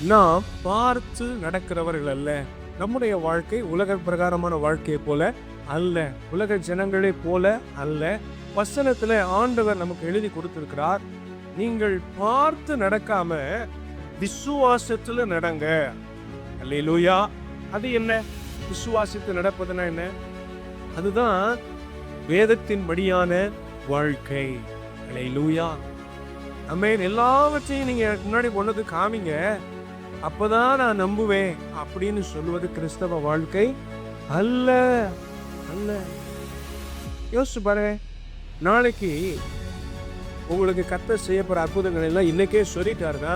நாம் பார்த்து நடக்கிறவர்கள் அல்ல. நம்முடைய வாழ்க்கை உலக பிரகாரமான வாழ்க்கையை போல அல்ல, உலக ஜனங்களை போல அல்ல. வசனத்துல ஆண்டவர் நமக்கு எழுதி கொடுத்திருக்கிறார், நீங்கள் பார்த்து நடக்காம விசுவாசத்துல நடங்க. அல்லேலூயா. அது என்ன விசுவாசத்தில் நடப்பதுன்னா என்ன? அதுதான் வேதத்தின் படியான வாழ்க்கை. அல்லேலூயா. ஆமென். எல்லாவற்றையும் நீங்க முன்னாடி கொண்டது காமிங்க, அப்பதான் நான் நம்புவேன் அப்படின்னு சொல்லுவது கிறிஸ்தவ வாழ்க்கை அல்ல. அல்ல. யோசிச்சு பாருங்க, நாளைக்கு உங்களுக்கு கர்த்தர் செய்ய போற அற்புதங்கள் எல்லாம் இன்னைக்கே சொல்லிட்டாருன்னா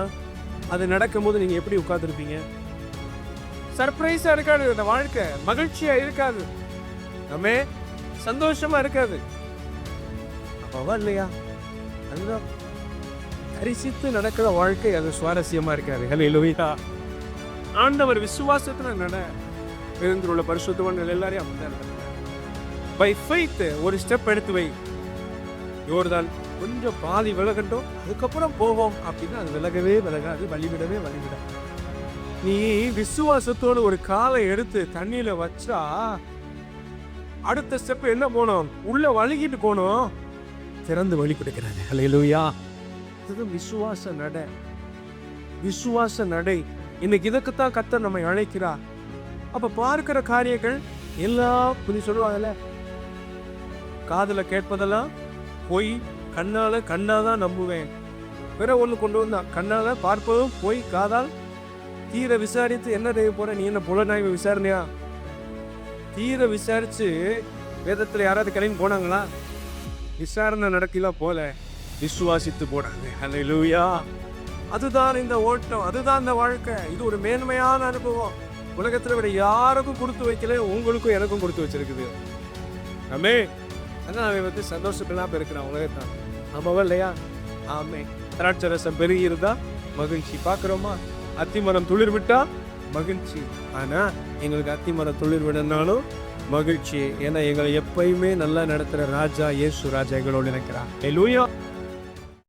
அது நடக்கும்போது நீங்க எப்படி உட்கார்ந்துருப்பீங்க? சர்ப்ரைஸா இருக்காது அந்த வாழ்க்கை, மகிழ்ச்சியா இருக்காது, நம்ம சந்தோஷமா இருக்காது. அப்பவா இல்லையா? அதுதான் தரிசித்து நடக்கிற வாழ்க்கை, அது சுவாரஸ்யமா இருக்காது. ஹல்லேலூயா. ஆண்டவர் விசுவாசத்துல நட. உள்ள பரிசுத்தவான்கள் எல்லாரையும் அப்படிதான் பை ஃபெய்த் ஒரு ஸ்டெப் எடுத்து வை. யோர்தான் கொஞ்சம் பாதி விலகட்டும், அதுக்கப்புறம் போவோம் அப்படின்னா அது விலகவே விலகாது, வழிவிடவே வழிவிடாது. நீ விசுவாசத்தோடு ஒரு காலை எடுத்து தண்ணியில வச்சா அடுத்த ஸ்டெப் என்ன போனோம்? உள்ள வழுகிட்டு போனோம், திறந்து வழி கொடுக்கிறாரு. ஹல்லேலூயா. இது விசுவாச நடை. விசுவாச நடை. இன்னைக்கு இதுக்குத்தான் கர்த்தர் நம்மை அழைக்கிறார். அப்ப பார்க்கிற காரியங்கள் எல்லாம் புரிஞ்சு சொல்லுவாங்கல்ல, காதுல கேட்பதெல்லாம் போய், கண்ணால கண்ணாதான் நம்புவேன். வேற ஒண்ணு கொண்டு வந்தா, கண்ணால பார்ப்பதும் போய், காதால் தீர விசாரித்து என்ன செய்ய போற? நீ என்ன புலனாய்வு விசாரணையா? தீர விசாரிச்சு வேதத்துல யாராவது கிளம்பி போனாங்களா? விசாரணை நடக்கல போல, விசுவாசித்து போனாங்க. ஹல்லேலூயா. அதுதான் இந்த ஓட்டம், அதுதான் இந்த வாழ்க்கை. இது ஒரு மேன்மையான அனுபவம். உலகத்துல விட யாருக்கும் கொடுத்து வைக்கல, உங்களுக்கும் எனக்கும் கொடுத்து வச்சிருக்குது. ஆமே. அதான் அவன் வந்து சந்தோஷப்பெல்லாம் இருக்கிறான் உலகத்தான். ஆமாவா இல்லையா? ஆமே. திராட்சை ரசம் பெருகி இருந்தா மகிழ்ச்சி. பாக்குறோமா? அத்திமரம் துளிர் விட்டா மகிழ்ச்சி. ஆனா எங்களுக்கு அத்திமரம் துளிர் விடனாலும் மகிழ்ச்சி. ஏன்னா எங்களை எப்பயுமே நல்லா நடத்துற ராஜா இயேசு ராஜா எங்களோடு இருக்கிறார். ஹல்லேலூயா.